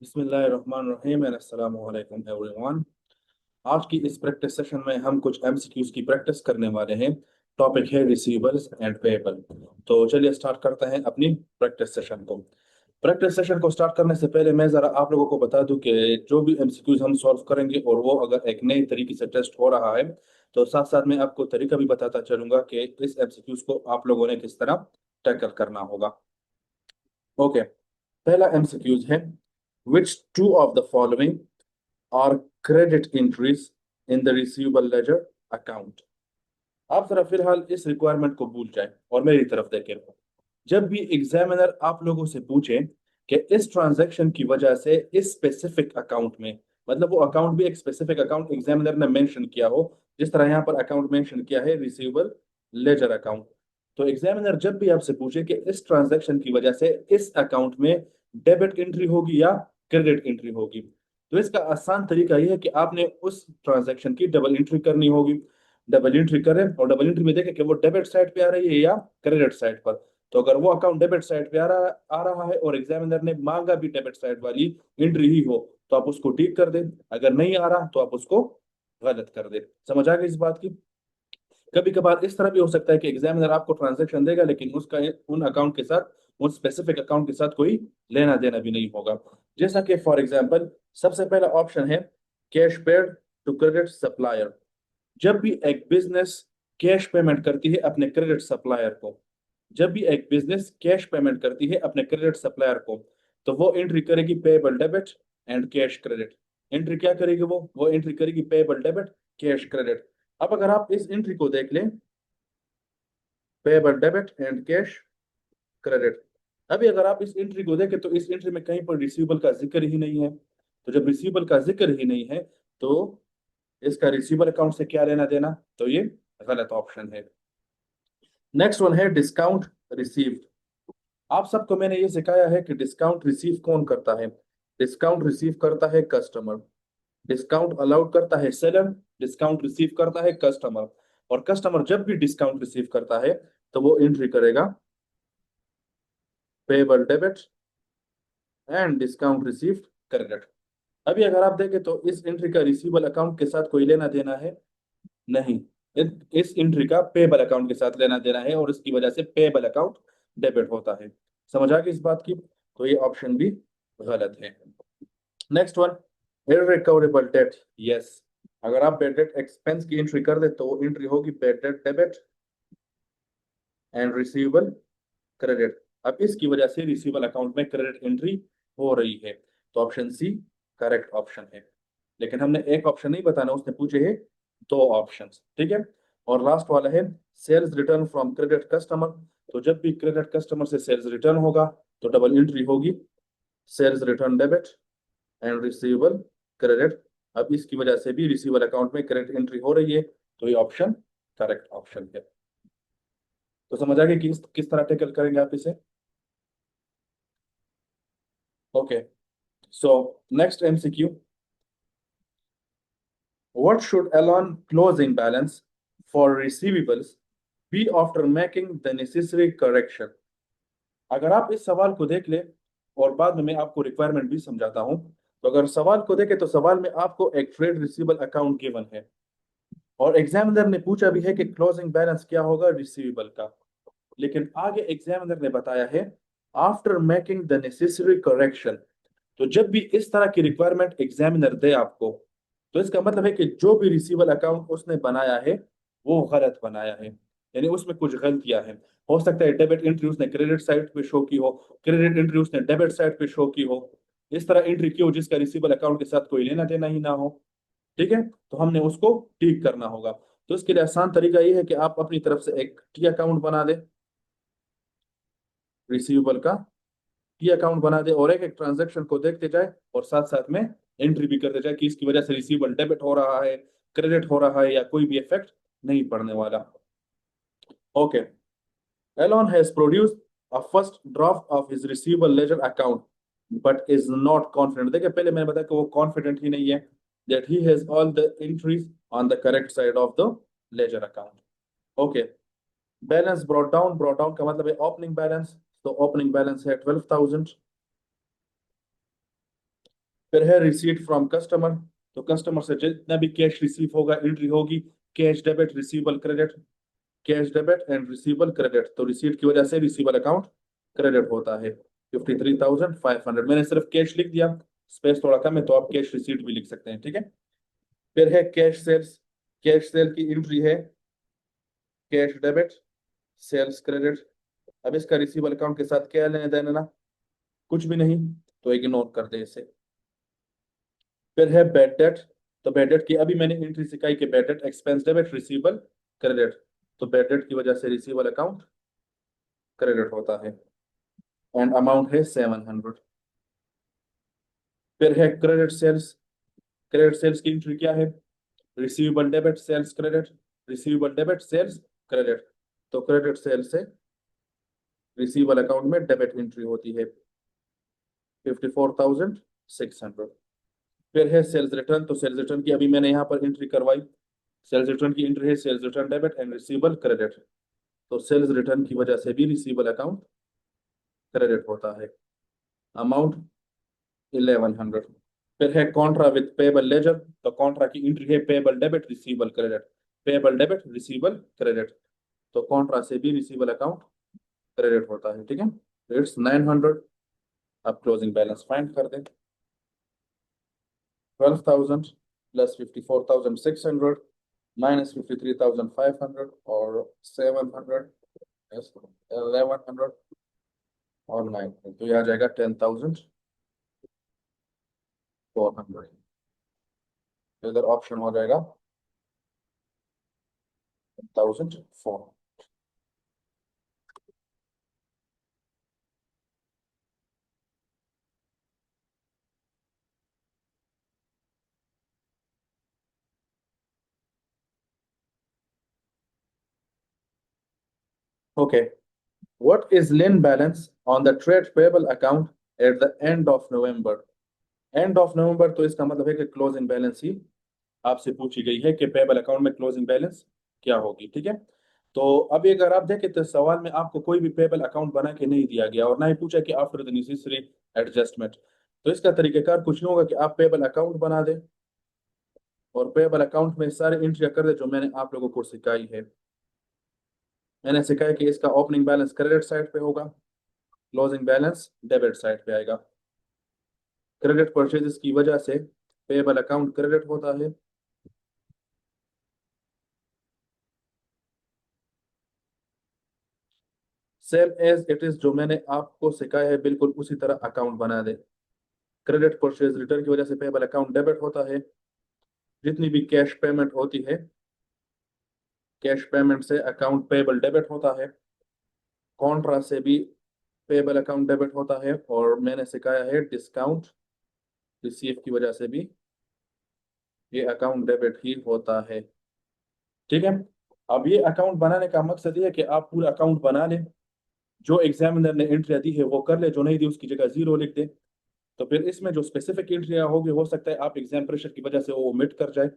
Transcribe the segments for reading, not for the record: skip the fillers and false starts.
बिस्मिल्लाहिर्रहमानिर्रहीम एंड अस्सलामु अलैकुम एवरीवन। आज की इस प्रैक्टिस सेशन में हम कुछ एमसीक्यूज की प्रैक्टिस करने वाले हैं। टॉपिक है रिसीवेबल्स एंड पेएबल। तो चलिए स्टार्ट करते हैं अपनी प्रैक्टिस सेशन को। प्रैक्टिस सेशन को स्टार्ट करने से पहले मैं जरा आप लोगों को बता दूं कि जो भी एमसीक्यूज हम सॉल्व करेंगे और वो अगर एक नए तरीके से टेस्ट हो रहा है तो साथ साथ में आपको तरीका भी बताता चलूंगा कि इस एमसीक्यूज को आप लोगों ने किस तरह टैकल करना होगा। ओके, पहला एमसीक्यूज है, which two of the following are credit entries in the receivable ledger account? आप जरा फिलहाल इस रिक्वायरमेंट को भूल जाए और मेरी तरफ देखें। जब भी एग्जामिनर आप लोगों से पूछे कि इस ट्रांजैक्शन की वजह से इस स्पेसिफिक अकाउंट में, मतलब वो अकाउंट भी एक स्पेसिफिक अकाउंट एग्जामिनर ने मेंशन किया हो, जिस तरह यहाँ पर अकाउंट मेंशन किया है रिसीवेबल लेजर अकाउंट, तो एग्जामिनर जब भी आपसे पूछे कि इस ट्रांजैक्शन की वजह से इस अकाउंट में डेबिट एंट्री होगी या क्रेडिट एंट्री होगी, तो इसका आसान तरीका यह है कि आपने उस ट्रांजैक्शन की डबल एंट्री करनी होगी। डबल एंट्री करें और डबल एंट्री में देखें कि वो डेबिट साइड पे आ रही है या क्रेडिट साइड पर। तो अगर वो अकाउंट डेबिट साइड पे आ रहा है और एग्जामिनर ने मांगा भी डेबिट साइड वाली एंट्री ही हो, तो आप उसको टिक कर दें। अगर नहीं आ रहा तो आप उसको गलत कर दें। समझ आ गई इस बात की? कभी कभार इस तरह भी हो सकता है कि एग्जामिनर आपको ट्रांजैक्शन देगा लेकिन उसका उन अकाउंट के साथ, उन स्पेसिफिक अकाउंट के साथ कोई लेना देना भी नहीं होगा। जैसा कि फॉर एग्जांपल सबसे पहला ऑप्शन है cash paid to credit supplier. जब भी एक बिजनेस कैश पेमेंट करती है अपने क्रेडिट सप्लायर को, जब भी एक बिजनेस कैश पेमेंट करती है अपने क्रेडिट सप्लायर को, तो वो एंट्री करेगी payable debit and cash credit. Entry क्या करेगी? वो एंट्री करेगी पेएबल डेबिट कैश क्रेडिट। अब अगर आप इस एंट्री को देख लें, payable debit and cash credit, अभी अगर आप इस एंट्री को देखें तो इस एंट्री में कहीं पर रिसीवेबल का जिक्र ही नहीं है। तो जब रिसीवेबल का जिक्र ही नहीं है तो इसका रिसीवेबल अकाउंट से क्या लेना देना, तो ये गलत ऑप्शन है। नेक्स्ट वन है डिस्काउंट रिसीव्ड। आप सबको मैंने ये सिखाया है कि डिस्काउंट रिसीव कौन करता है। डिस्काउंट रिसीव करता है कस्टमर, डिस्काउंट अलाउड करता है सेलर, डिस्काउंट रिसीव करता है कस्टमर। और कस्टमर जब भी डिस्काउंट रिसीव करता है तो वो एंट्री करेगा payable debit and discount received credit. अभी अगर आप देखें तो इस एंट्री का रिसीवेबल अकाउंट के साथ कोई लेना देना है नहीं। इस एंट्री का पेएबल अकाउंट के साथ लेना देना है और इसकी वजह से पेएबल अकाउंट डेबिट होता है। समझ आ गई इस बात की? तो ये ऑप्शन भी गलत है। Next one, irrecoverable debt. Yes, अगर आप बैड डेट एक्सपेंस की एंट्री कर दे तो वो एंट्री होगी bad debt debit and receivable credit. अब इसकी वजह से रिसीवेबल अकाउंट में क्रेडिट एंट्री हो रही है, तो ऑप्शन सी करेक्ट ऑप्शन है। लेकिन हमने एक ऑप्शन नहीं बताना, उसने पूछे है दो ऑप्शंस, ठीक है। और लास्ट वाला है sales return from credit customer. तो जब भी क्रेडिट कस्टमर से सेल्स रिटर्न होगा तो डबल एंट्री होगी sales return debit and receivable credit. अब इसकी वजह से भी रिसीवेबल अकाउंट में क्रेडिट एंट्री हो रही है, तो ये ऑप्शन करेक्ट ऑप्शन है। तो समझ आ गया कि किस तरह टेकल करेंगे आप इसे। Okay, so next MCQ, what should Elon closing balance for receivables be after making the necessary correction? अगर आप इस सवाल को देख ले और बाद में मैं आपको रिक्वायरमेंट भी समझाता हूं, तो अगर सवाल को देखें तो सवाल में आपको एक ट्रेड रिसीवेबल अकाउंट गिवन है और एग्जामिनर ने पूछा भी है कि क्लोजिंग बैलेंस क्या होगा रिसीवेबल का। लेकिन आगे एग्जामिनर ने बताया है after making the necessary correction. तो जब भी इस तरह की रिक्वायरमेंट एग्जामिनर दे आपको, तो इसका मतलब है कि जो भी रिसीवेबल अकाउंट उसने बनाया है वो गलत बनाया है, यानी उसमें कुछ गलतियां हैं। हो सकता है डेबिट एंट्री उसने क्रेडिट साइड पे शो की हो, क्रेडिट एंट्री उसने डेबिट साइड पे शो की हो, इस तरह एंट्री की हो जिसका रिसीवेबल अकाउंट के साथ कोई लेना देना ही ना हो। ठीक है, तो हमने उसको ठीक करना होगा। तो इसके लिए आसान तरीका ये है कि आप अपनी तरफ से एक टी अकाउंट बना दे, रिसीवेबल का टी अकाउंट बना दे और एक एक ट्रांजेक्शन को देखते जाए और साथ साथ में एंट्री भी करते जाए कि इसकी वजह से रिसीवेबल डेबिट हो रहा है, क्रेडिट हो रहा है या कोई भी इफेक्ट नहीं पड़ने वाला। Okay, Elon has produced a first draft of his receivable ledger account but is not confident। देखिए पहले मैंने बताया कि वो कॉन्फिडेंट ही नहीं है that he has all the entries on the correct side of the ledger account। Okay, balance brought down का मतलब है ओपनिंग बैलेंस, तो ओपनिंग बैलेंस है 12,000। फिर है रिसीट फ्रॉम कस्टमर, तो कस्टमर से जितना भी कैश रिसीव होगा एंट्री होगी cash debit receivable credit, cash debit and receivable credit. तो रिसीट की वजह से रिसीवेबल अकाउंट क्रेडिट होता है 53,500। मैंने सिर्फ कैश लिख दिया, स्पेस थोड़ा कम है तो आप कैश रिसीट भी लिख सकते हैं, ठीक है। फिर है कैश सेल्स, कैश सेल की एंट्री है कैश डेबिट सेल्स क्रेडिट। अब इसका रिसीवेबल अकाउंट के साथ क्या लेने देना, कुछ भी नहीं, तो इग्नोर कर दे इसे। फिर है बैड डेट, तो बैड डेट की अभी मैंने एंट्री सिखाई कि bad debt expense debit receivable credit, तो बैड डेट की वजह से रिसीवेबल अकाउंट क्रेडिट होता है एंड अमाउंट है 700। फिर है क्रेडिट सेल्स, क्रेडिट सेल्स की एंट्री क्या है, receivable debit sales credit, receivable debit sales credit. तो क्रेडिट सेल से रिसीवेबल अकाउंट में डेबिट एंट्री होती है 54,600। फिर है सेल्स रिटर्न, तो सेल्स रिटर्न की अभी मैंने यहाँ पर एंट्री करवाई, सेल्स रिटर्न की एंट्री है sales return debit and receivable credit. तो सेल्स रिटर्न की वजह से भी रिसीवेबल अकाउंट क्रेडिट होता है, अमाउंट 1100। फिर है कॉन्ट्रा विद पेबल लेजर, तो कॉन्ट्रा की एंट्री है payable debit receivable credit, payable debit receivable credit. तो कॉन्ट्रा से भी रिसीवेबल अकाउंट क्रेडिट होता है, ठीक है। इट्स 900। अब क्लोजिंग बैलेंस फाइंड कर दें, 12,000 प्लस 54,600 माइनस 53,500 और 700, 1100 और 900, तो यह आ जाएगा 10,400। इधर ऑप्शन हो जाएगा 10,400। Okay, what is lane balance on the trade payable account at the end of November. End of November, तो इसका मतलब है कि क्लोजिंग बैलेंस ही आपसे पूछी गई है कि पेबल अकाउंट में क्लोजिंग बैलेंस क्या होगी, ठीक है। तो अभी अगर आप देखें तो सवाल में आपको कोई भी पेबल अकाउंट बना के नहीं दिया गया और ना ही पूछा कि आफ्टर द नेसेसरी एडजस्टमेंट। तो इसका तरीकेकार कुछ नहीं होगा कि आप पेबल अकाउंट बना दें और पेबल अकाउंट में सारी एंट्रियां कर दे जो मैंने आप लोगों को सिखाई है। मैंने सिखाया कि इसका ओपनिंग बैलेंस क्रेडिट साइड पे होगा, क्लोजिंग बैलेंस डेबिट साइड पे आएगा। क्रेडिट परचेजेस की वजह से पेबल अकाउंट क्रेडिट होता है, सेम एज इट इज जो मैंने आपको सिखाया है बिल्कुल उसी तरह अकाउंट बना दे। क्रेडिट परचेज रिटर्न की वजह से पेबल अकाउंट डेबिट होता है, जितनी भी कैश पेमेंट होती है कैश पेमेंट से अकाउंट पेबल डेबिट होता है, कॉन्ट्रा से भी पेबल अकाउंट डेबिट होता है और मैंने सिखाया है डिस्काउंट रिसीव की वजह से भी ये अकाउंट डेबिट ही होता है, ठीक है। अब ये अकाउंट बनाने का मकसद ये है कि आप पूरा अकाउंट बना लें, जो एग्जामिनर ने एंट्री दी है वो कर ले, जो नहीं दी उसकी जगह जीरो लिख दे। तो फिर इसमें जो स्पेसिफिक एंट्रियां होगी हो सकता है आप एग्जाम प्रेशर की वजह से वो ओमिट कर जाए,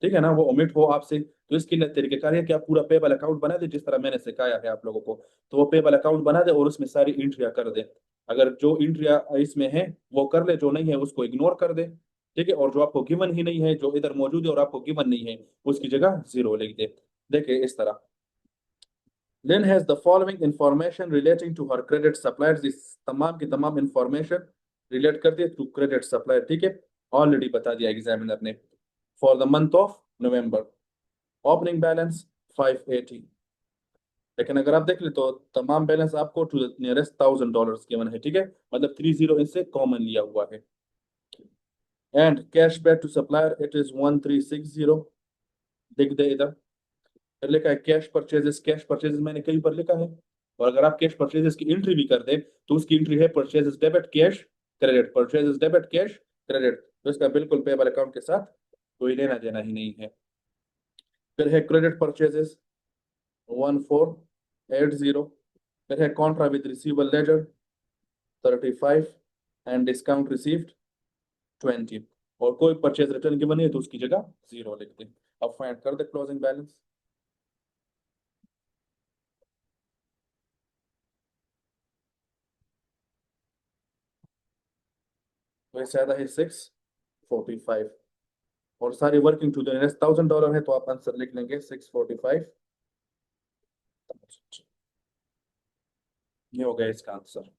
ठीक है ना, वो ओमिट हो आपसे। तो इसके लिए तरीकेकार है कि आप पूरा पेबल अकाउंट बना दे जिस तरह मैंने सिखाया है आप लोगों को। तो वो पेबल अकाउंट बना दे और उसमें सारी एंट्रियां कर दे, अगर जो एंट्रियां इसमें है वो कर ले, जो नहीं है उसको इग्नोर कर दे, ठीक है। और जो आपको गिवन ही नहीं है, जो इधर मौजूद है और आपको गिवन नहीं है, उसकी जगह जीरो लिख दे। देखिए इस तरह, Lynn has the following information relating to her credit suppliers, इस तमाम की तमाम इंफॉर्मेशन रिलेट कर दिए टू क्रेडिट सप्लायर, ठीक है, ऑलरेडी बता दिया एग्जामिनर ने। For the month of November opening balance 580, लेकिन अगर आप देख ले तो तमाम बैलेंस आपको टू द नियरेस्ट $1,000 गिवन है, ठीक है, मतलब 30 इनसे कॉमन लिया हुआ है। And cash back to supplier it is 1360, लिख दे इधर। फिर लिखा है कैश परचेजेस, कैश परचेजेस मैंने कई बार लिखा है, और अगर आप कैश परचेजेस की एंट्री भी कर दें तो उसकी एंट्री है purchases debit cash credit, purchases debit cash credit, तो इसका बिल्कुल पेबल अकाउंट के साथ कोई लेना देना ही नहीं है। फिर है क्रेडिट परचेजेस 1480, फिर है contra with receivable ledger 35 and discount received 20, और कोई परचेज रिटर्न की बनी है तो उसकी जगह जीरो लिख दें। अब फाइंड कर दे क्लोजिंग बैलेंस, तो इससे ज़्यादा है 645 और सारी वर्किंग टू द नियरेस्ट $1000 है, तो आप आंसर लिख लेंगे 645। ये हो गया इसका answer.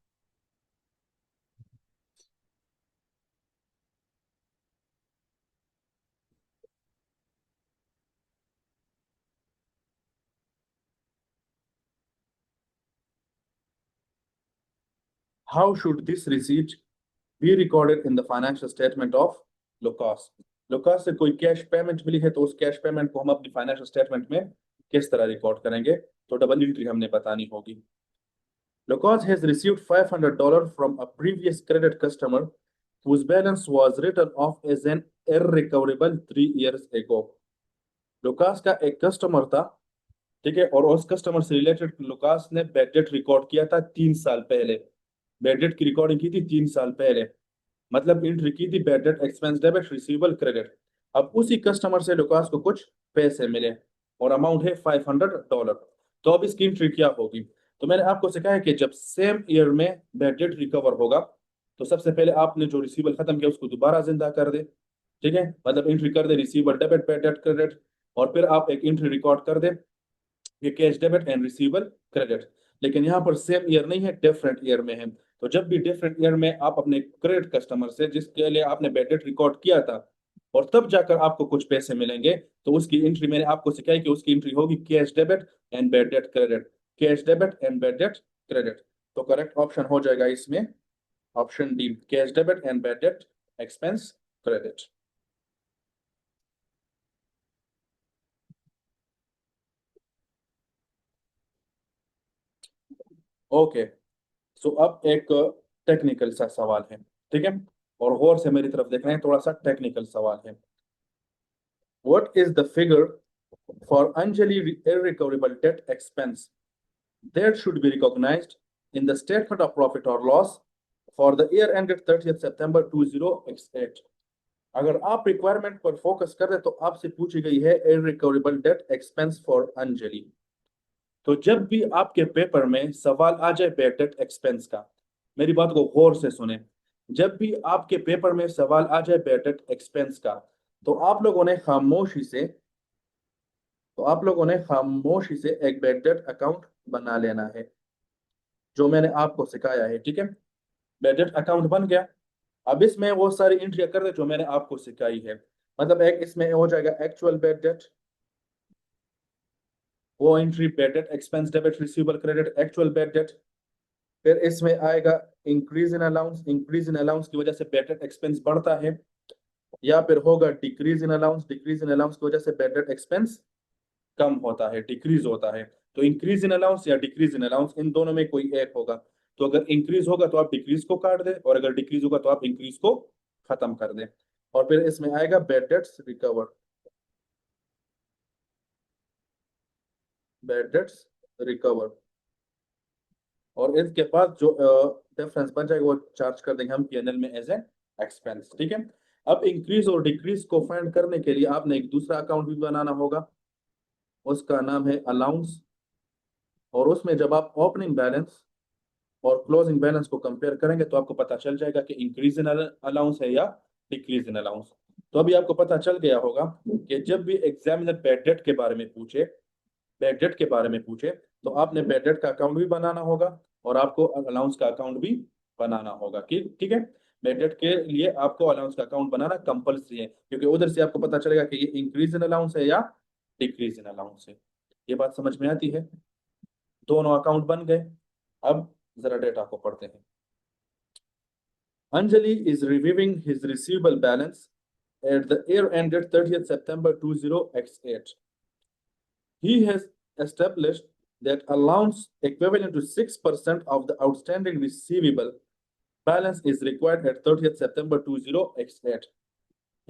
How should this receipt be recorded in the financial statement of Lucas. Lucas से कोई कैश पेमेंट मिली है, तो उस कैश पेमेंट को हम अपनी फाइनेंशियल स्टेटमेंट में किस तरह रिकॉर्ड करेंगे, तो डबल एंट्री हमने बतानी होगी। Lucas has received $500 from a previous credit customer whose balance was written off as an irrecoverable 3 years ago. Lucas का एक कस्टमर था, ठीक है, और उस कस्टमर से रिलेटेड लुकास ने बैड डेट रिकॉर्ड किया था 3 साल पहले। बैड डेट की रिकॉर्डिंग की थी 3 साल पहले, मतलब एंट्री की थी bad debt expense debit receivable credit. अब उसी कस्टमर से लुकास को कुछ पैसे मिले और अमाउंट है $500। तो अब इसकी एंट्री क्या होगी। तो मैंने आपको सिखाया कि जब सेम ईयर में बैड डेट रिकवर होगा, तो सबसे पहले आपने जो रिसीवेबल खत्म किया उसको दोबारा जिंदा कर दे, ठीक है, मतलब एंट्री कर दे receivable debit bad debt credit, और फिर आप एक एंट्री रिकॉर्ड कर दे ये cash debit and receivable credit. लेकिन यहाँ पर सेम ईयर नहीं है, डिफरेंट ईयर में है। तो जब भी डिफरेंट ईयर में आप अपने क्रेडिट कस्टमर से जिसके लिए आपने बैड डेट रिकॉर्ड किया था और तब जाकर आपको कुछ पैसे मिलेंगे, तो उसकी एंट्री मैंने आपको सिखाई कि उसकी एंट्री होगी cash debit and bad debt credit, cash debit and bad debt credit. तो करेक्ट ऑप्शन हो जाएगा इसमें option D, cash debit and bad debt expense credit. Okay, so अब एक टेक्निकल सा सवाल है, ठीक है, और गौर से मेरी तरफ देख रहे हैं, थोड़ा सा टेक्निकल सवाल है। What is the figure for Anjali irrecoverable debt expense that should be recognized in the statement of profit or loss for the year ended 30th September 2008। अगर आप रिक्वायरमेंट पर फोकस कर रहे तो आपसे पूछी गई है irrecoverable debt expense for Anjali. तो जब भी आपके पेपर में सवाल आ जाए बैड डेट एक्सपेंस का, मेरी बात को गौर से सुने, जब भी आपके पेपर में सवाल आ जाए बैड डेट एक्सपेंस का, तो आप लोगों ने खामोशी से एक बैड डेट अकाउंट बना लेना है, जो मैंने आपको सिखाया है, ठीक है। बैड डेट अकाउंट बन गया, अब इसमें वो सारी एंट्रियां कर दे जो मैंने आपको सिखाई है। मतलब एक इसमें हो जाएगा एक्चुअल बैड डेट, वो entry bad debt expense debit receivable credit actual bad date. फिर इसमें आएगा increase in allowance, increase in allowance की वजह से बैड डेट एक्सपेंस बढ़ता है, या फिर होगा decrease in allowance, decrease in allowance की वजह से बैड डेट एक्सपेंस कम होता है, डिक्रीज होता है। तो इंक्रीज इन अलाउंस या डिक्रीज इन अलाउंस, इन दोनों में कोई एक होगा। तो अगर इंक्रीज होगा तो आप डिक्रीज को काट दें, और अगर डिक्रीज होगा तो आप इंक्रीज को खत्म कर दें। और फिर इसमें आएगा bad debts recover, bad debts recover, और इसके बाद जो डिफरेंस बन जाएगा वो चार्ज कर देंगे हम पीएनएल में एज ए एक्सपेंस, ठीक है। अब इंक्रीज और डिक्रीज को फाइंड करने के लिए आपने एक दूसरा अकाउंट भी बनाना होगा, उसका नाम है अलाउंस। और उसमें जब आप ओपनिंग बैलेंस और क्लोजिंग बैलेंस को कंपेयर करेंगे तो आपको पता चल जाएगा कि इंक्रीज इन अलाउंस है या डिक्रीज इन अलाउंस। तो अभी आपको पता चल गया होगा कि जब भी एग्जामिनर बैड डेट के बारे में पूछे, बैड डेट के बारे में पूछे, तो आपने बैड डेट का अकाउंट भी बनाना होगा और आपको अलाउंस का अकाउंट भी बनाना होगा, ठीक है। बैड डेट के लिए आपको अलाउंस का अकाउंट बनाना कंपल्सरी है, क्योंकि उधर से आपको पता चलेगा कि ये इंक्रीज इन अलाउंस है या डिक्रीज इन अलाउंस है। ये बात समझ में आती है। दोनों अकाउंट बन गए, अब जरा डेटा को पढ़ते हैं। Anjali is reviewing his receivable balance at the year ended 30th September 20x8. He has established that allowance equivalent to 6% of the outstanding receivable balance is required at 30th September 20x8।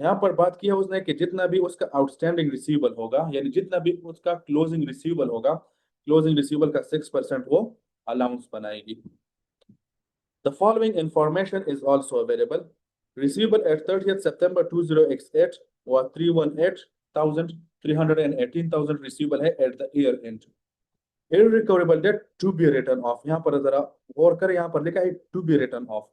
यहाँ पर बात की है उसने कि जितना भी उसका आउटस्टैंडिंग रिसीवेबल होगा, यानी जितना भी उसका क्लोजिंग रिसीवेबल होगा, क्लोजिंग रिसीवेबल का 6% वो अलाउंस बनाएगी। The following information is also available. Receivable at 30th September 20x8 was 318,000, 318,000 receivable है at the year end. Irrecoverable debt to be written off, यहाँ पर जरा गौर करें, यहाँ पर लिखा है to be written off।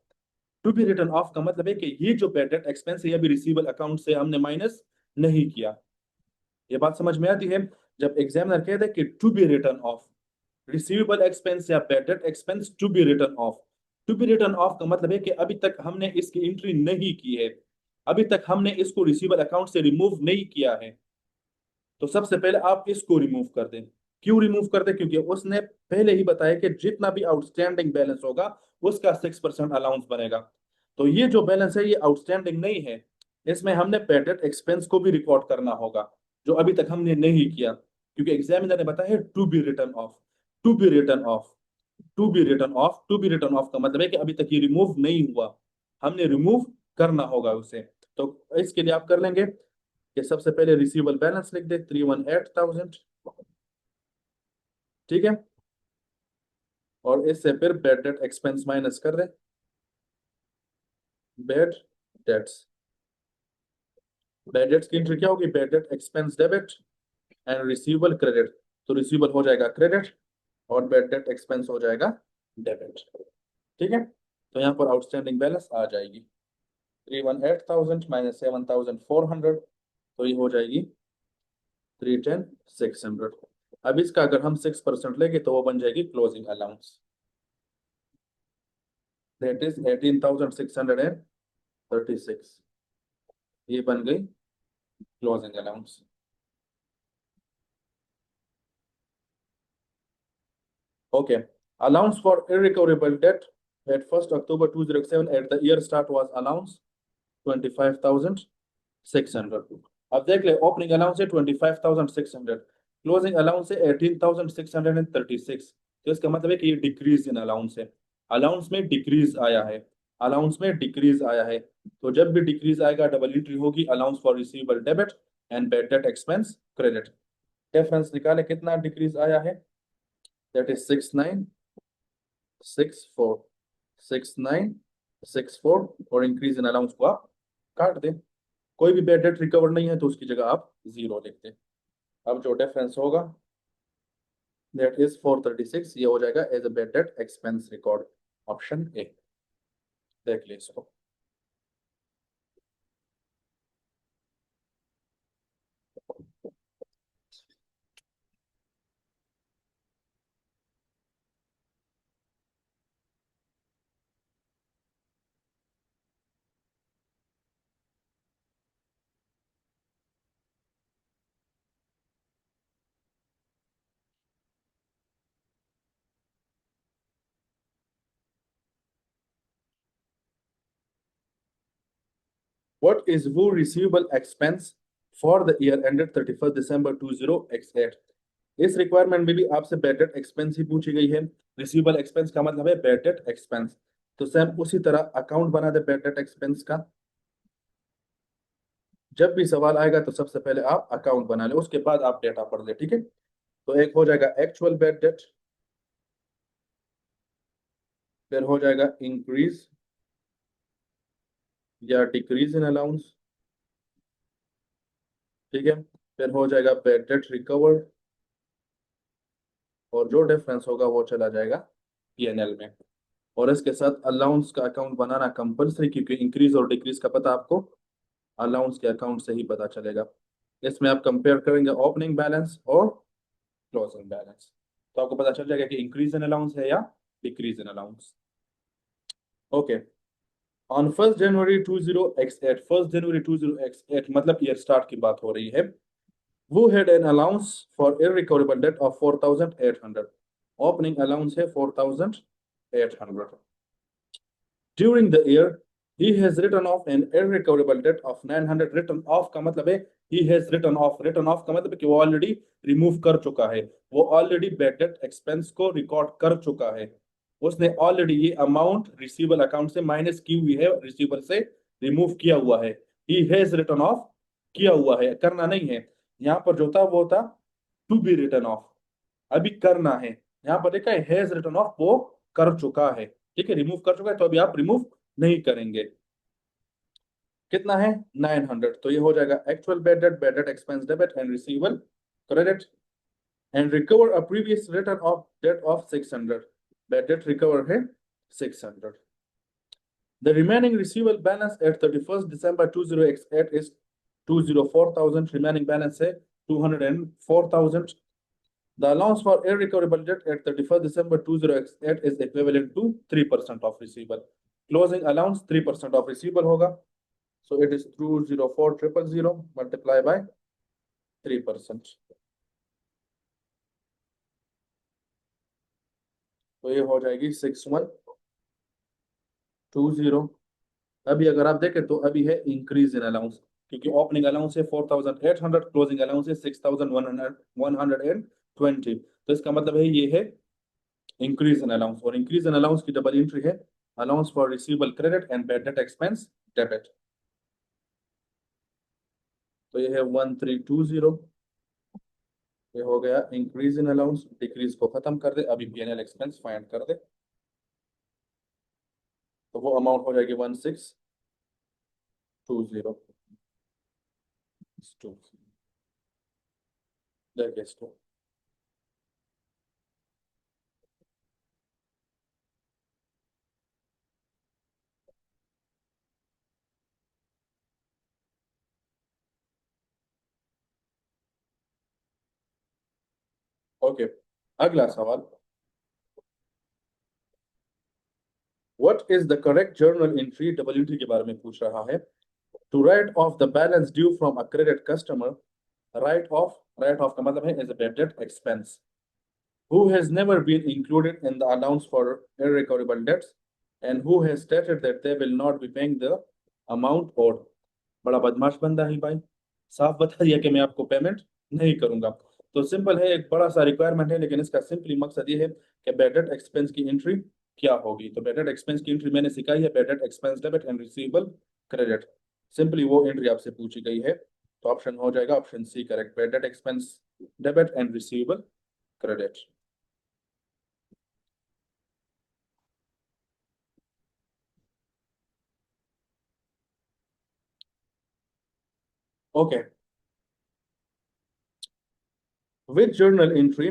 To be written off का मतलब है कि ये जो बैड डेट एक्सपेंस है ये अभी रिसीवेबल अकाउंट से हमने माइनस नहीं किया। ये बात समझ में आती है? जब एग्जामिनर कहते हैं कि to be written off receivable expense या bad debt expense to be written off, to be written off का मतलब है कि अभी तक हमने इसकी एंट्री नहीं की है, अभी तक हमने इसको रिसीवेबल अकाउंट से रिमूव नहीं किया है। तो सबसे पहले आप इसको रिमूव कर दें। क्यों रिमूव कर दें? क्योंकि उसने पहले ही बताया कि जितना भी आउटस्टैंडिंग बैलेंस होगा उसका 6% अलाउंस बनेगा। तो ये जो बैलेंस है ये आउटस्टैंडिंग नहीं है, इसमें हमने बैड डेट एक्सपेंस को भी रिकॉर्ड करना होगा जो अभी तक हमने नहीं किया, क्योंकि एग्जामिनर ने बताया to be written off, to be written off, to be written off, to be written off का मतलब है कि अभी तक ये रिमूव नहीं हुआ, हमने रिमूव करना होगा उसे। तो इसके लिए आप कर लेंगे कि सबसे पहले रिसीवेबल बैलेंस लिख दे 318,000, ठीक है, और इससे फिर बैड डेट एक्सपेंस माइनस कर दे, बैड डेट्स, बैड डेट्स की एंट्री क्या होगी? Bad debt expense debit and receivable credit. तो रिसीवेबल हो जाएगा क्रेडिट और बैड डेट एक्सपेंस हो जाएगा डेबिट, ठीक है। तो यहाँ पर आउटस्टैंडिंग बैलेंस आ जाएगी 318,000 माइनस 7,400, तो ये हो जाएगी 310,600। अब इसका अगर हम 6% लेंगे तो वो बन जाएगी क्लोजिंग अलाउंस, दैट इज 18,636, ये बन गई closing allowance. Okay, allowance for irrecoverable debt at 1st October 2007 at the year start was announced 25,600। अब देख ले, ओपनिंग अलाउंस है 25,600, क्लोजिंग अलाउंस है 18,636। तो इसका मतलब है कि ये डिक्रीज इन अलाउंस है, अलाउंस में डिक्रीज आया है, अलाउंस में डिक्रीज आया है। तो जब भी डिक्रीज आएगा डबल एंट्री होगी allowance for receivable debit and bad debt expense credit. Difference निकाले कितना डिक्रीज आया है, दैट इज 6964, 6964, और इंक्रीज इन अलाउंस को आप काट दें। कोई भी बैड डेट रिकवर नहीं है तो उसकी जगह आप 0 लिख दें। अब जो डिफरेंस होगा दैट इज 436, ये हो जाएगा as a bad debt expense record, option A. देख लीजिए इसको। What is वो receivable expense for the year ended 31st December 20x8? इस रिक्वायरमेंट में भी आपसे बैड डेट एक्सपेंस ही पूछी गई है। रिसीवेबल एक्सपेंस का मतलब है बैड डेट एक्सपेंस, तो सेम उसी तरह अकाउंट बना दे बैड डेट एक्सपेंस का। जब भी सवाल आएगा तो सबसे पहले आप अकाउंट बना ले, उसके बाद आप डेटा पढ़ ले, ठीक है। तो एक हो जाएगा एक्चुअल बैड डेट, फिर हो जाएगा इंक्रीज या डिक्रीज इन अलाउंस, ठीक है, फिर हो जाएगा बैड डेट रिकवर्ड, और जो डिफरेंस होगा वो चला जाएगा पीएनएल में। और इसके साथ अलाउंस का अकाउंट बनाना कंपलसरी, क्योंकि इंक्रीज और डिक्रीज का पता आपको अलाउंस के अकाउंट से ही पता चलेगा। इसमें आप कंपेयर करेंगे ओपनिंग बैलेंस और क्लोजिंग बैलेंस, तो आपको पता चल जाएगा कि इंक्रीज इन अलाउंस है या decrease in allowance. Okay, on 1st January 20x8, 1st January 20x8 मतलब ईयर स्टार्ट की बात हो रही है। वो had an allowance for irrecoverable debt of 4,800, opening allowance है 4,800। During the year he has written off an irrecoverable debt of 900। written off का मतलब है he has written off, written off का मतलब है कि वो ऑलरेडी रिमूव कर चुका है, वो ऑलरेडी बैड डेट एक्सपेंस को रिकॉर्ड कर चुका है, उसने ऑलरेडी ये अमाउंट रिसीवेबल अकाउंट से माइनस की हुई है, रिसीवेबल से रिमूव किया हुआ है। he has written off किया हुआ है, करना नहीं है। यहाँ पर जो था वो था टू बी रिटर्न ऑफ, अभी करना है। यहाँ पर देखा है हैज रिटर्न ऑफ, वो कर चुका है, ठीक है, रिमूव कर चुका है, तो अभी आप रिमूव नहीं करेंगे। कितना है 900, तो ये हो जाएगा actual bad debt, bad debt expense debit and receivable credit, and recover a previous written off debt of 600, bad debt recover है 600। The remaining receivable balance at 31st December 20x8 is 204,000. Remaining balance है 204,000. The allowance for irrecoverable debt at 31st December 20x8 is equivalent to 3% of receivable. Closing allowance 3% of receivable होगा. So it is 204,000 multiply by 3%. तो ये हो जाएगी 6120. अभी अगर आप देखें तो अभी है इंक्रीज इन अलाउंस, क्योंकि ओपनिंग अलाउंस है 4,800, क्लोजिंग अलाउंस है 6,120. तो इसका मतलब है ये है इंक्रीज इन अलाउंस, और इंक्रीज इन अलाउंस की डबल एंट्री है allowance for receivable credit and bad debt expense debit. तो ये है 1320. ये हो गया इंक्रीज इन अलाउंस. डिक्रीज को खत्म कर दे, अभी पीएनएल एक्सपेंस फाइंड कर दे, तो वो अमाउंट हो जाएगी 1620. देखिए इसको ओके. अगला सवाल, what is the correct journal entry? Double entry के बारे में पूछ रहा है. To write off the balance due from a credit customer. Write off का मतलब है as a bad debt expense. Who has never been included in the allowance for irrecoverable debts and who has stated that they will not be paying the amount owed. बड़ा बदमाश बंदा है भाई, साफ बता दिया कि मैं आपको पेमेंट नहीं करूंगा. तो सिंपल है, एक बड़ा सा रिक्वायरमेंट है, लेकिन इसका सिंपली मकसद ये है कि बैड डेट एक्सपेंस की एंट्री क्या होगी. तो बैड डेट एक्सपेंस की एंट्री मैंने सिखाई है, bad debt expense debit and receivable credit. Simply वो एंट्री आपसे पूछी गई है, तो ऑप्शन हो जाएगा option C correct, bad debt expense debit and receivable credit. Okay. Which journal entry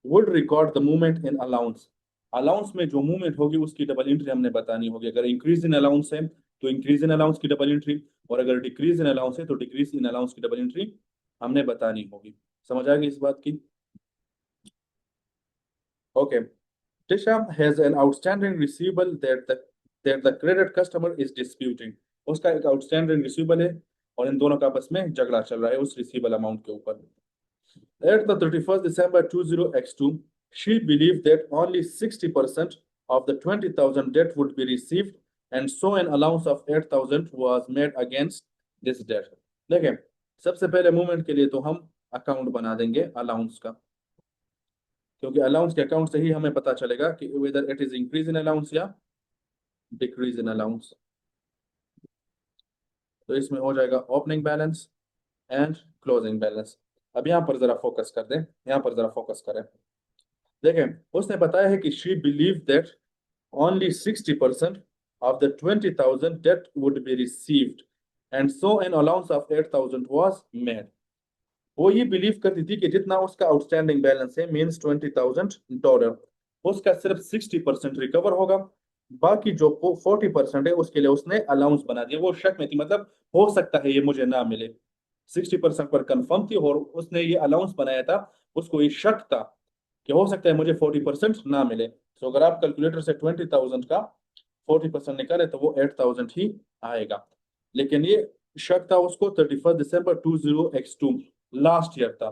would record the movement in allowance? Allowance में जो मूवमेंट होगी उसकी डबल एंट्री हमने बतानी होगी. अगर इंक्रीज इन अलाउंस है तो इंक्रीज इन अलाउंस की डबल एंट्री, और अगर डिक्रीज इन अलाउंस है तो डिक्रीज इन अलाउंस की डबल एंट्री हमने बतानी होगी. समझ आ गई इस बात की? Okay. Tisha has an outstanding receivable that the credit customer is disputing. उसका एक आउटस्टैंडिंग रिसीवेबल है और इन दोनों का आपस में झगड़ा चल रहा है उस रिसीवेबल अमाउंट के ऊपर. At the 31st December 20x2, she believed that only 60% of the 20,000 debt would be received, and so an allowance of 8,000 was made against this debt. देखें, सबसे पहले मूवमेंट के लिए तो हम अकाउंट बना देंगे अलाउंस का, क्योंकि अलाउंस के अकाउंट से ही हमें पता चलेगा कि whether it is increase in allowance या डिक्रीज इन अलाउंस. तो इसमें हो जाएगा opening balance and closing balance. अब यहाँ पर जरा फोकस कर दें, यहाँ पर जरा फोकस करें. देखें, उसने बताया है कि she believe that only 60% of the 20,000 debt would be received and so an allowance of 8,000 was made. वो ये बिलीव करती थी कि जितना उसका आउटस्टैंडिंग बैलेंस है मींस $20,000, उसका सिर्फ 60% रिकवर होगा, बाकी जो 40% है उसके लिए उसने अलाउंस बना दिया. वो शक में थी, मतलब हो सकता है ये मुझे ना मिले. 60% पर कंफर्म थी और उसने ये अलाउंस बनाया था, उसको ये शक था कि हो सकता है मुझे 40% ना मिले. तो अगर आप कैलकुलेटर से 20,000 का 40% निकाले तो वो 8,000 ही आएगा. लेकिन ये शक था उसको 31 दिसंबर 20x2 लास्ट ईयर था.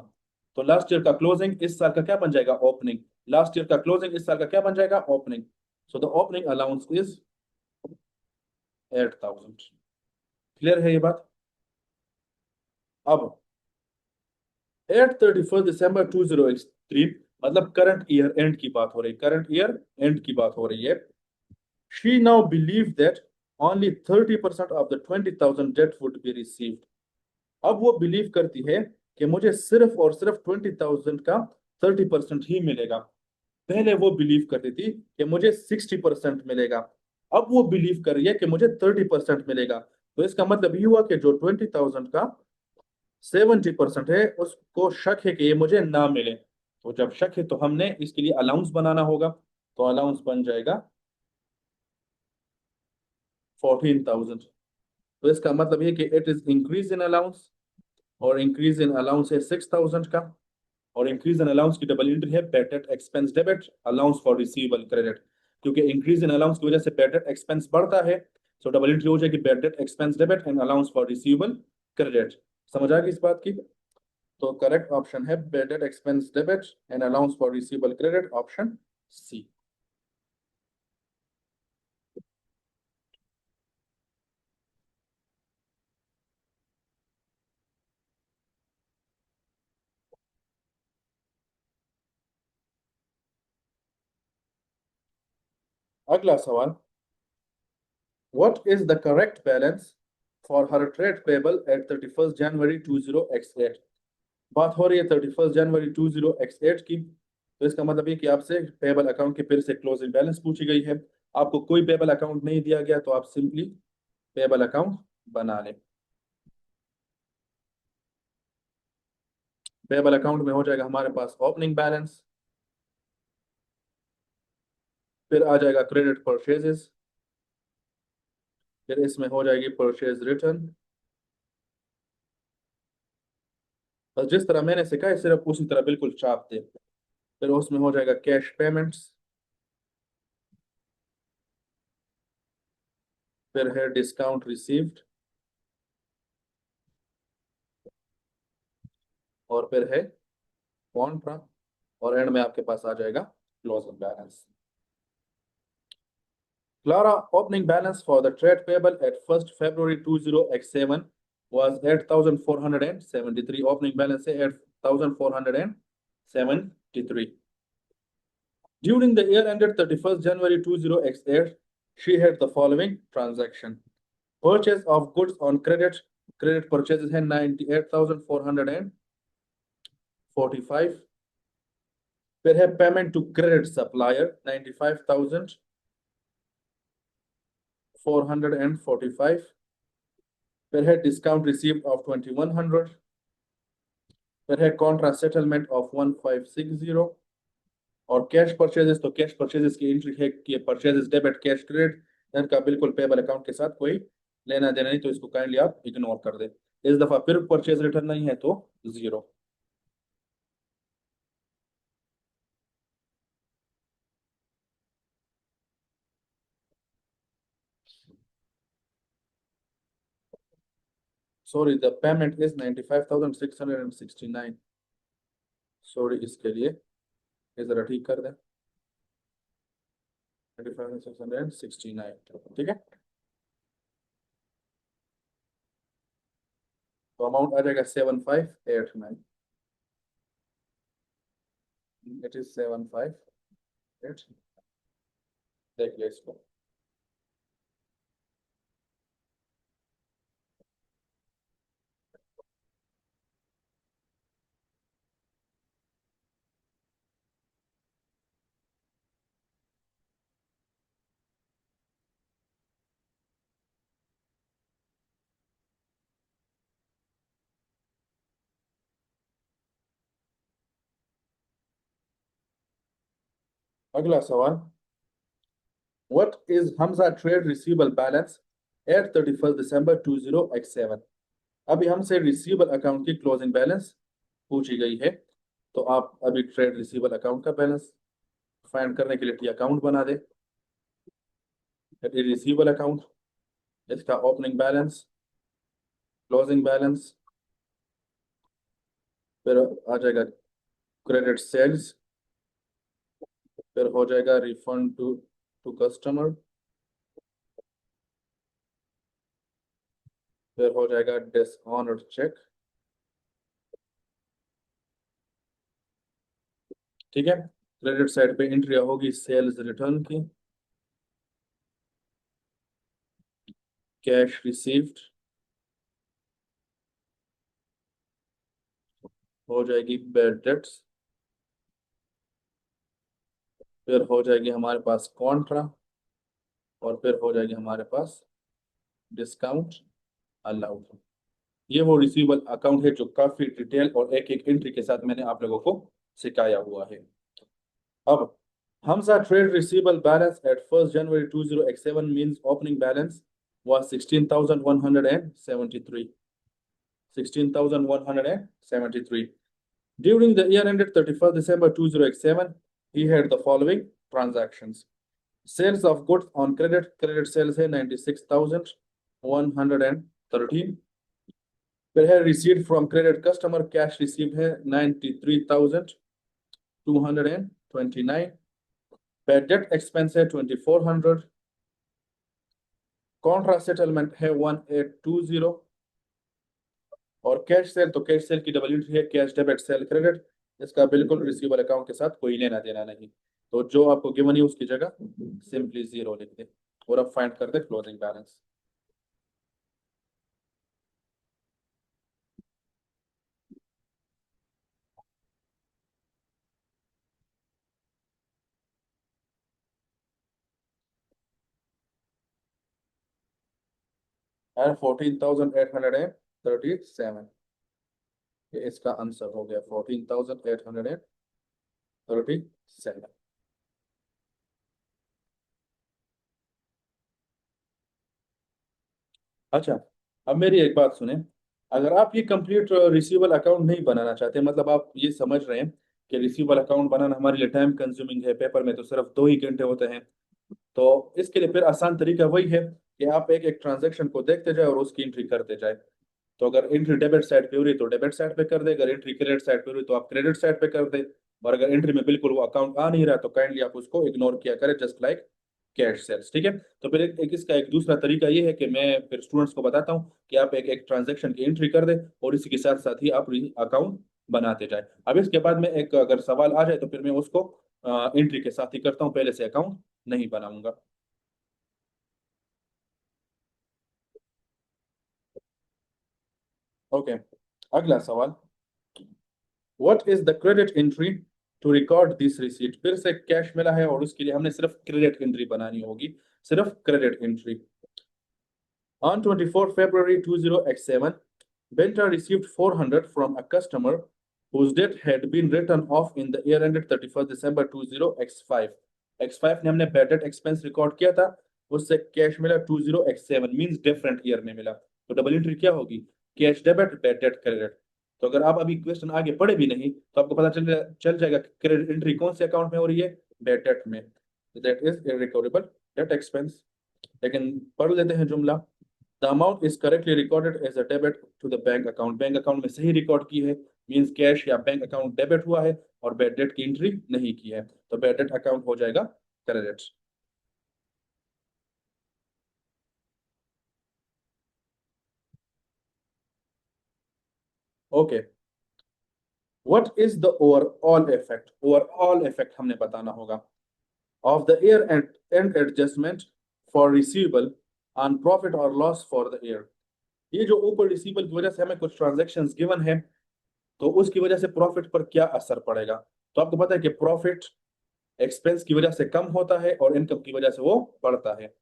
तो लास्ट ईयर का क्लोजिंग इस साल का क्या बन जाएगा? ओपनिंग. लास्ट ईयर का क्लोजिंग इस साल का क्या बन जाएगा? Opening. So the opening allowance is 8,000. Clear है ये बात? अब एट 31 दिसंबर 2003, मतलब करंट ईयर एंड की बात हो रही, करंट ईयर एंड की बात हो रही है. She now believe that only 30% of the 20,000 debt would be received. अब वो बिलीव करती है कि मुझे सिर्फ और सिर्फ 20,000 का 30% ही मिलेगा. पहले वो बिलीव करती थी कि मुझे 60% मिलेगा, अब वो बिलीव कर रही है कि मुझे 30% मिलेगा. तो इसका मतलब ये हुआ कि जो 20,000 का 70% है उसको शक है कि ये मुझे ना मिले. तो जब शक है तो हमने इसके लिए अलाउंस बनाना होगा. तो अलाउंस बन जाएगा 14,000। तो इसका मतलब ये कि it is increase in allowance, और इंक्रीज इन अलाउंस है 6,000 का, और इंक्रीज इन अलाउंस की डबल एंट्री है bad debt expense debit allowance for receivable credit, क्योंकि इंक्रीज इन अलाउंस की वजह से बैड डेट एक्सपेंस बढ़ता है, तो डबल एंट्री हो जाएगी bad debt expense debit and allowance for receivable credit. समझ आ गई इस बात की? तो करेक्ट ऑप्शन है bad debt expense debit and allowance for receivable credit, option C. अगला सवाल, what is the correct balance for her trade payable at 31 January 20x8? बात हो रही है 31 जनवरी 20x8 की, तो इसका मतलब ये कि आपसे पेबल अकाउंट के फिर से क्लोजिंग बैलेंस पूछी गई है। आपको कोई पेबल अकाउंट नहीं दिया गया, तो आप सिंपली पेबल अकाउंट बना लें। पेबल अकाउंट में हो जाएगा हमारे पास ओपनिंग बैलेंस, फिर आ जाएगा क्रेडिट परचेजेस, फिर इसमें हो जाएगी परचेज रिटर्न। बस जिस तरह मैंने सिखाया है सिर्फ उसी तरह बिल्कुल छाप दे। फिर उसमें हो जाएगा कैश पेमेंट्स, फिर है डिस्काउंट रिसीव्ड, और फिर है कॉन्ट्रा, और एंड में आपके पास आ जाएगा closing balance. Clara, opening balance for the trade payable at 1st February 20x7 was 8,473. Opening balance at 1,473. During the year ended 31st January 20x8, she had the following transaction. Purchase of goods on credit. Credit purchases है 98,445. फिर है payment to credit supplier 95,445. फिर है discount received of 2,100। फिर है Contra settlement of 1,560। और cash purchases, तो cash purchases की एंट्री है कि परचेजेस डेबिट कैश क्रेडिट, इनका बिल्कुल पेबल अकाउंट के साथ कोई लेना देना नहीं, तो इसको काइंडली आप इग्नोर कर दे। इस दफा फिर परचेज रिटर्न नहीं है, तो zero. Sorry, the payment is 95,669। Sorry इसके लिए, ये जरा ठीक कर दें। 95,669, ठीक है। तो अमाउंट आ जाएगा 7,589। It is 7,589। देख लिया इसको। अगला सवाल, what is Hamza trade receivable balance at 31 December 20x7? अभी हमसे रिसीवेबल अकाउंट की क्लोजिंग बैलेंस पूछी गई है, तो आप अभी ट्रेड रिसीवेबल अकाउंट का बैलेंस फाइंड करने के लिए टी अकाउंट बना दे। रिसीवेबल अकाउंट, इसका ओपनिंग बैलेंस, क्लोजिंग बैलेंस, फिर आ जाएगा क्रेडिट सेल्स, फिर हो जाएगा रिफंड टू टू कस्टमर, फिर हो जाएगा डिसऑनर्ड चेक। ठीक है, क्रेडिट साइड पे एंट्री होगी सेल्स रिटर्न की, कैश रिसीव्ड, हो जाएगी बैड डेट्स, फिर हो जाएगी हमारे पास कॉन्ट्रा, और फिर हो जाएगी हमारे पास डिस्काउंट अलाउड। ये वो रिसीवेबल अकाउंट है जो काफी डिटेल और एक एक एंट्री के साथ मैंने आप लोगों को सिखाया हुआ है। अब Hamza trade receivable balance at 1st January 20x7 means opening balance was 16,173. 16,173. During the year ended 31st December 2007, he had the following transactions. Sales of goods on credit, credit sales है 96,113. फिर है receipt from credit customer, cash received है 93,229. Bad debt expense है 2,400. Contra settlement है 1,820. और cash cell, तो cash cell की double entry है कैश डेबिट सेल क्रेडिट, इसका बिल्कुल रिसीवेबल अकाउंट के साथ कोई लेना देना नहीं, तो जो आपको गिवन है उसकी जगह सिंपली 0 लिख दे और अब फाइंड कर दे क्लोजिंग बैलेंस। एंड 14,837, ये इसका आंसर हो गया 14,837। अच्छा, अब मेरी एक बात सुने, अगर आप ये कंप्लीट रिसीवेबल अकाउंट नहीं बनाना चाहते, मतलब आप ये समझ रहे हैं कि रिसीवेबल अकाउंट बनाना हमारे लिए टाइम कंज्यूमिंग है, पेपर में तो सिर्फ 2 ही घंटे होते हैं, तो इसके लिए फिर आसान तरीका वही है कि आप एक एक ट्रांजैक्शन को देखते जाए और उसकी एंट्री करते जाए। तो अगर एंट्री डेबिट साइड पे हो रही तो डेबिट साइड पे कर दे, अगर एंट्री क्रेडिट साइड पे हो रही तो आप क्रेडिट साइड पे कर दे, और अगर एंट्री में बिल्कुल वो अकाउंट आ नहीं रहा तो काइंडली आप उसको इग्नोर किया करें, जस्ट लाइक कैश सेल्स। ठीक है, तो फिर एक इसका एक दूसरा तरीका ये है कि मैं फिर स्टूडेंट्स को बताता हूँ कि आप एक एक ट्रांजेक्शन की एंट्री कर दे और इसी के साथ साथ ही आप अकाउंट बनाते जाए। अब इसके बाद में एक अगर सवाल आ जाए तो फिर मैं उसको एंट्री के साथ ही करता हूँ, पहले से अकाउंट नहीं बनाऊंगा। ओके, अगला सवाल, what is the credit entry to record this receipt. फिर से कैश मिला है और उसके लिए हमने सिर्फ क्रेडिट एंट्री बनानी होगी, सिर्फ credit entry. On 24 February 2007, Benta received 400 from a customer whose debt had been written off in the year ended 31st December 20X5. X5 ने हमने बैड डेट एक्सपेंस रिकॉर्ड किया था, उससे कैश मिला 20X7, मींस डिफरेंट ईयर में मिला, तो double entry क्या होगी, cash debit bad debt credit. तो अगर आप अभी क्वेश्चन आगे पढ़े भी नहीं तो आपको पता चल जाएगा क्रेडिट एंट्री कौन से अकाउंट में हो रही है, बैड डेट में, that is irrecoverable debt expense. लेकिन पढ़ लेते हैं जुमला, the amount is correctly recorded as a debit to the bank account, bank account में सही रिकॉर्ड की है, मींस कैश या बैंक अकाउंट डेबिट हुआ है और बैड डेट की एंट्री नहीं की है, तो बैड डेट अकाउंट हो जाएगा credit. Okay, what is the overall effect, overall effect हमने बताना होगा of the year and adjustment for receivable on profit और लॉस फॉर द ईयर। ये जो ऊपर रिसीवेबल की वजह से हमें कुछ ट्रांजैक्शंस गिवन है, तो उसकी वजह से प्रॉफिट पर क्या असर पड़ेगा। तो आपको पता है कि प्रॉफिट एक्सपेंस की वजह से कम होता है और इनकम की वजह से वो बढ़ता है।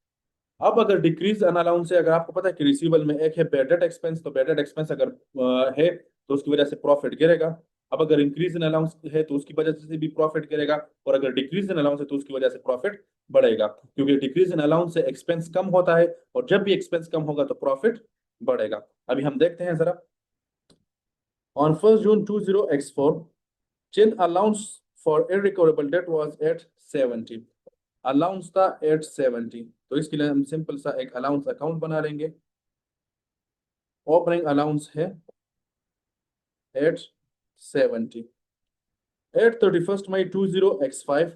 अब अगर डिक्रीज इन अलाउंस है, अगर आपको पता है कि रिसीवेबल में एक है बैड डेट एक्सपेंस, तो बैड डेट एक्सपेंस अगर है तो उसकी वजह से प्रॉफिट गिरेगा। अब अगर इंक्रीज इन अलाउंस है तो उसकी वजह से भी प्रॉफिट गिरेगा, और अगर डिक्रीज इन अलाउंस है तो उसकी वजह से प्रॉफिट बढ़ेगा, क्योंकि डिक्रीज इन अलाउंस से एक्सपेंस कम होता है और जब भी एक्सपेंस कम होगा तो प्रॉफिट बढ़ेगा। अभी हम देखते हैं जरा, on 1 June 20x4, chin allowance for irrecoverable debt was at 70, allowance था 870, तो इसके लिए हम सिंपल सा एक अलाउंस अकाउंट बना लेंगे। ओपनिंग अलाउंस है 870। At 31st May 20x5,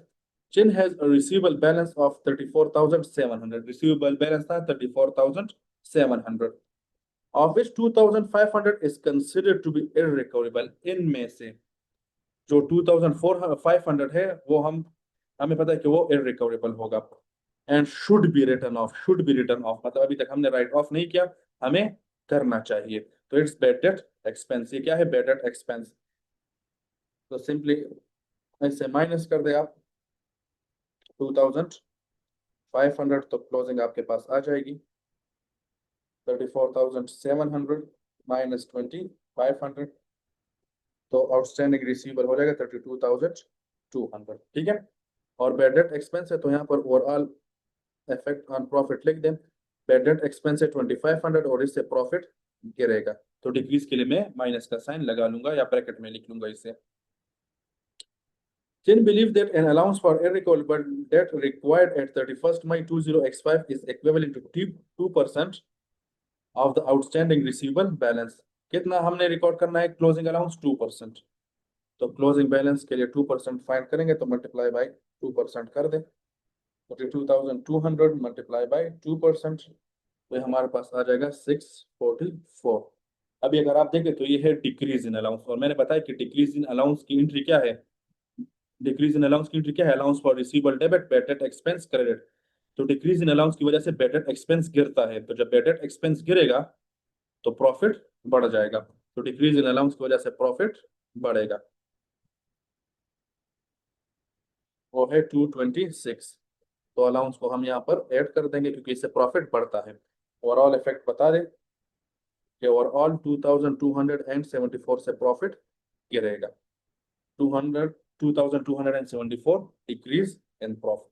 Chin has a receivable balance of 34,700, receivable balance था 34,700, of which 2,500 is considered to be irrecoverable। इनमें से जो 2,500 है वो हमें पता है कि वो इररिकवरेबल होगा, and should be written of, should be written of मतलब अभी तक हमने राइट ऑफ नहीं किया, हमें करना चाहिए, तो इट्स बैड डेट एक्सपेंस। ये क्या है, बैड डेट एक्सपेंस, तो सिंपली ऐसे माइनस कर दे आप 2,500, तो क्लोजिंग आपके पास आ जाएगी 34,700 माइनस 2,500, तो आउटस्टैंडिंग रिसीवर हो जाएगा 32,200। ठीक है, और बैड डेट एक्सपेंस है तो यहाँ पर ओवरऑल इफेक्ट ऑन प्रॉफिट लिख दें, बैड डेट एक्सपेंस है 2500 और इससे प्रॉफिट गिरेगा, तो डिक्रीज के लिए मैं माइनस का साइन लगा लूंगा या ब्रैकेट में लिख लूंगा इसे। Jane believed that an allowance for irrecoverable debt required at 31st May 20x5 is equivalent to 2% of the outstanding receivable balance। कितना हमने रिकॉर्ड करना है क्लोजिंग अलाउंस? 2%। तो क्लोजिंग बैलेंस के लिए 2% फाइंड करेंगे तो मल्टीप्लाई बाय 2% कर दे, 42,200 मल्टीप्लाई बाय 2%, तो हमारे पास आ जाएगा 644। अभी अगर आप देखें तो ये है डिक्रीज इन अलाउंस, और मैंने बताया कि डिक्रीज इन अलाउंस की एंट्री क्या है, डिक्रीज इन अलाउंस की एंट्री क्या है, allowance for receivable debit, bad debt expense, credit. तो डिक्रीज इन अलाउंस की वजह से बैड डेट एक्सपेंस गिरता है, तो जब बैड डेट एक्सपेंस गिरेगा तो प्रॉफिट बढ़ जाएगा, तो डिक्रीज इन अलाउंस की वजह से प्रॉफिट बढ़ेगा, वो है 226। तो अलाउंस को हम यहाँ पर ऐड कर देंगे क्योंकि इससे प्रॉफिट बढ़ता है। ओवरऑल इफेक्ट बता दें कि ओवरऑल 2274 से प्रॉफिट गिरेगा, 2274 डिक्रीज इन प्रॉफिट।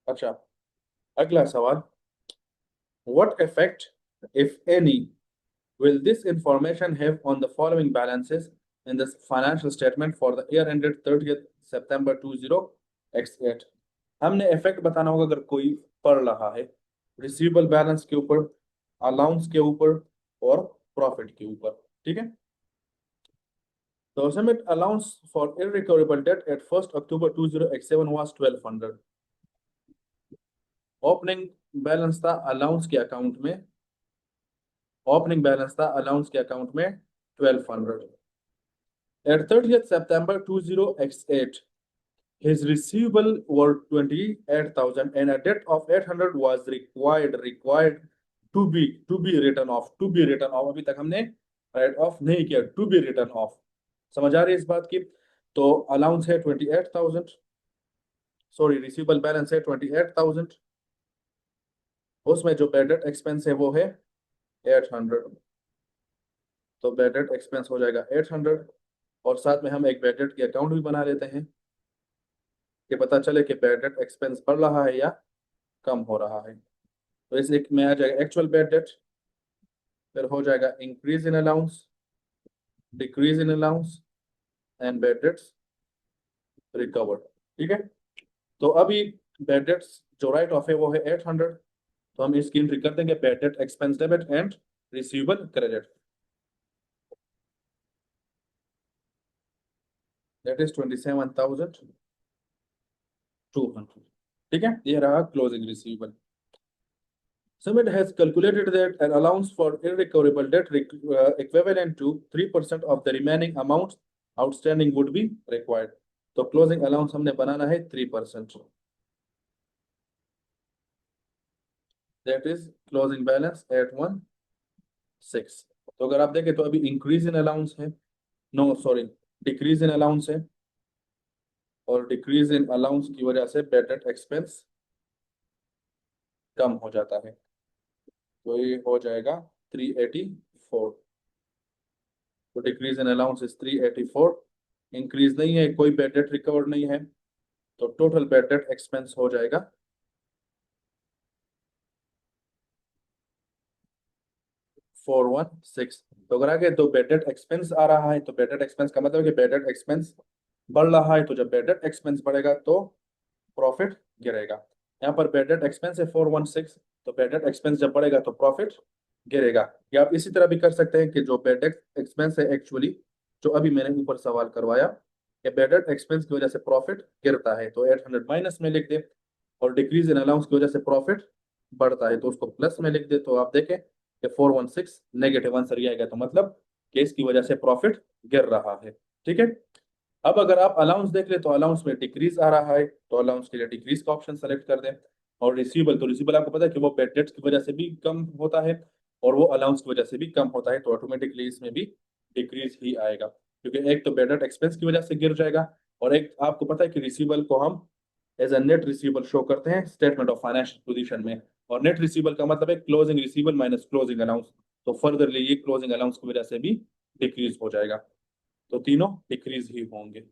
अच्छा, अगला सवाल, what effect if any will this information have on the following balances in the financial statement for the year ended 30th September 20x8। हमने इफेक्ट बताना होगा अगर कोई पढ़ रहा है रिसीवेबल बैलेंस के ऊपर, अलाउंस के ऊपर और प्रॉफिट के ऊपर, ठीक है। तो submit allowance for irrecoverable debt at 1st October 20x7 was 1200। Opening balance था अलाउंस के अकाउंट में, ओपनिंग बैलेंस था अलाउंस के अकाउंट में 1200। At 30th September 20x8, his receivable were 28,000 and a debt of 800 was required to be written off, to be written off। अभी तक हमने right of नहीं किया, टू बी रिटर्न ऑफ। समझ आ रही है इस बात की? तो अलाउंस है 28,000, सॉरी रिसीवेबल बैलेंस है 28,000, उसमें जो बैड डेट एक्सपेंस है वो है 800, तो बैड डेट एक्सपेंस हो जाएगा 800। और साथ में हम एक बैड डेट की अकाउंट भी बना लेते हैं कि पता चले कि बैड डेट एक्सपेंस बढ़ रहा है या कम हो रहा है। तो इस एक में आ जाएगा एक्चुअल बैड डेट, फिर हो जाएगा increase in allowance, decrease in allowance and bad debts recovered, ठीक है। तो अभी बैड डेट्स जो राइट ऑफ है वो है 800, तो हम इसकी एंट्री कर देंगे bad debt expense debit and receivable credit, that is 27,200, ठीक है। ये रहा closing receivable. Summit has calculated that an allowance for irrecoverable debt equivalent to 3% of the remaining amount outstanding would be required। तो closing allowance हमने बनाना है 3%, that is closing balance 816। तो अगर आप देखें तो अभी इंक्रीज इन अलाउंस है, no sorry decrease in allowance है, और डिक्रीज इन अलाउंस की वजह से बैड डेट एक्सपेंस कम हो जाता है, तो ये हो जाएगा 384। तो decrease in allowance is 384, increase नहीं है, कोई बैड डेट रिकवर्ड नहीं है, तो टोटल बैड डेट एक्सपेंस हो जाएगा 416। तो अगर आगे तो बैड डेट एक्सपेंस आ रहा है तो बैड डेट एक्सपेंस का मतलब है कि बैड डेट एक्सपेंस बढ़ रहा है, तो जब बैड डेट एक्सपेंस बढ़ेगा तो प्रॉफिट गिरेगा। यहाँ पर बैड डेट एक्सपेंस है 416, तो बैड डेट एक्सपेंस जब बढ़ेगा तो प्रॉफिट गिरेगा। या आप इसी तरह भी कर सकते हैं कि जो बैड डेट एक्सपेंस है एक्चुअली, जो अभी मैंने ऊपर सवाल करवाया कि बैड डेट एक्सपेंस की वजह से प्रॉफिट गिरता है तो 800 माइनस में लिख दे, और डिक्रीज इन अलाउंस की वजह से प्रॉफिट बढ़ता है तो उसको प्लस में लिख दे, तो आप देखें कि 416 नेगेटिव आंसर ही आएगा, तो मतलब कि इसकी वजह से प्रॉफिट गिर रहा है, ठीक है। अब अगर आप अलाउंस देख ले तो अलाउंस में डिक्रीज आ रहा है, तो अलाउंस के लिए डिक्रीज का ऑप्शन सेलेक्ट कर दें। और रिसीवेबल, तो रिसीवेबल आपको पता है कि वो बैड डेट्स की वजह से भी कम होता है और वो अलाउंस की वजह से भी कम होता है, तो ऑटोमेटिकली इसमें भी डिक्रीज ही आएगा, क्योंकि एक तो बैड डेट एक्सपेंस की वजह से गिर जाएगा, और एक आपको पता है कि रिसीवेबल को हम as a net receivable show करते हैं स्टेटमेंट ऑफ फाइनेंशियल पोजीशन में, और नेट रिसीवेबल का मतलब है closing receivable minus closing allowance, तो फर्दरली ये क्लोजिंग अलाउंस की वजह से भी डिक्रीज हो जाएगा, तो तीनों डिक्रीज ही होंगे।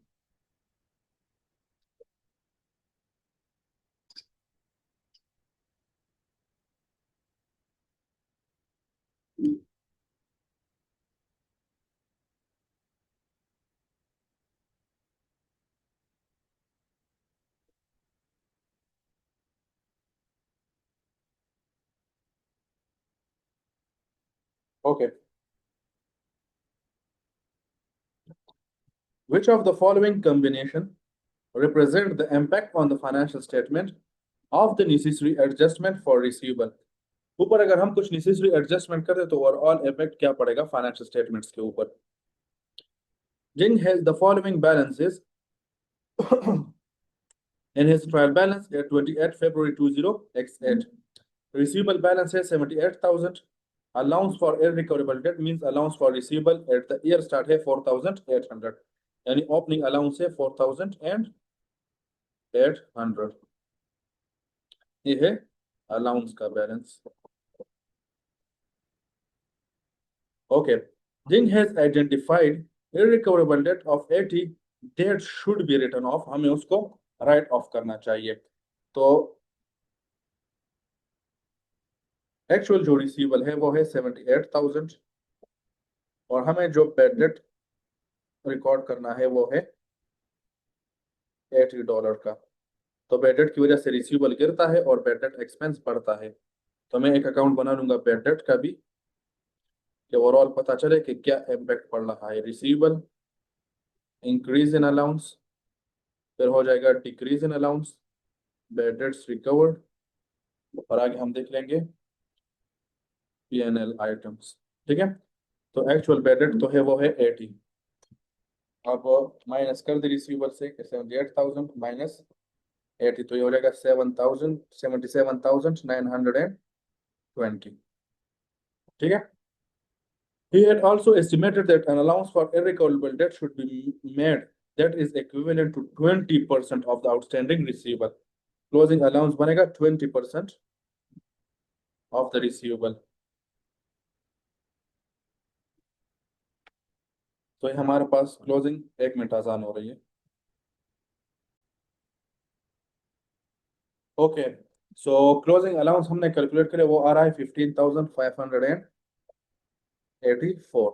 Okay, which of the following combination represent the impact on the financial statement of the necessary adjustment for receivable। ऊपर अगर हम कुछ नेसेसरी एडजस्टमेंट करें तो ओवरऑल इफेक्ट क्या पड़ेगा फाइनेंशियल स्टेटमेंट्स के ऊपर। Zing has the following balances in his trial balance at 28 February 20x8, receivable balance है 78,000, allowance for irrecoverable debt means allowance for receivable at the year start है 4,800, यानी opening allowance है 4,800, ये है अलाउंस का balance. Okay, Zing has identified irrecoverable debt of 80 that should be written off, हमें उसको right of करना चाहिए, तो एक्चुअल जो रिसीवेबल है वो है 78,000 और हमें जो बैड डेट रिकॉर्ड करना है वो है $80 का, तो बैड डेट की वजह से रिसीवेबल गिरता है और बैड डेट एक्सपेंस बढ़ता है, तो मैं एक अकाउंट बना लूंगा बैड डेट का भी, कि ओवरऑल पता चले कि क्या इम्पैक्ट पड़ रहा है। रिसीवेबल इंक्रीज इन अलाउंस, फिर हो जाएगा decrease in allowance, bad debts recovered, और आगे हम देख लेंगे P&L आइटम्स। ठीक है, तो एक्चुअल बैड डेट तो है वो है 80, अब माइनस कर दे रिसीवेबल से 78,000 माइनस 80, तो ये हो जाएगा 77,920। ठीक है, he had also estimated that an allowance for irrecoverable debt should be made that is equivalent to 20% of the outstanding receivable, closing allowance बनेगा 20% of the receivable, तो ये हमारे पास क्लोजिंग 1 मिनट आसान हो रही है। ओके, सो क्लोजिंग अलाउंस हमने calculate करे, वो आ रहा है 15,584,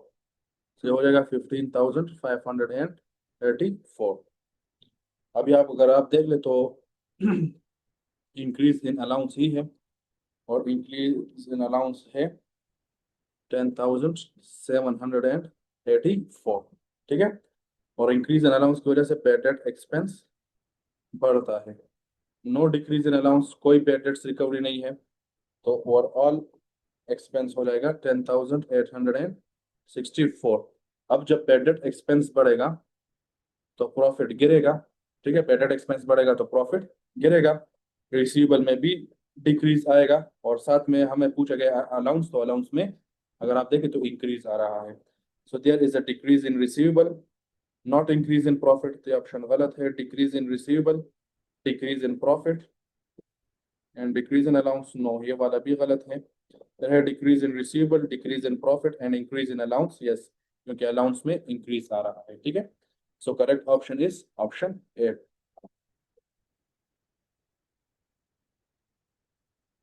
तो ये हो जाएगा 15,584। अभी आप अगर आप देख ले तो इंक्रीज इन अलाउंस ही है, और इंक्रीज इन अलाउंस है 10,784। ठीक है, और इंक्रीज इन अलाउंस की वजह से बैड डेट एक्सपेंस बढ़ता है। नो डिक्रीज इन अलाउंस, कोई बैड डेट्स रिकवरी नहीं है, तो ओवरऑल एक्सपेंस हो जाएगा 10,864। अब जब बैड डेट एक्सपेंस बढ़ेगा तो प्रॉफिट गिरेगा। ठीक है, बैड डेट एक्सपेंस बढ़ेगा तो प्रॉफिट गिरेगा, रिसीवेबल में भी डिक्रीज आएगा, और साथ में हमें पूछा गया अलाउंस, तो अलाउंस में अगर आप देखें तो इंक्रीज आ रहा है, so there is a decrease in receivable not increase in profit, तो ऑप्शन गलत है, decrease in receivable decrease in profit and decrease in allowance, no ये वाला भी गलत है, फिर है decrease in receivable decrease in profit and increase in allowance, yes, क्योंकि अलाउंस में इंक्रीज आ रहा है। ठीक है, so correct option is option A.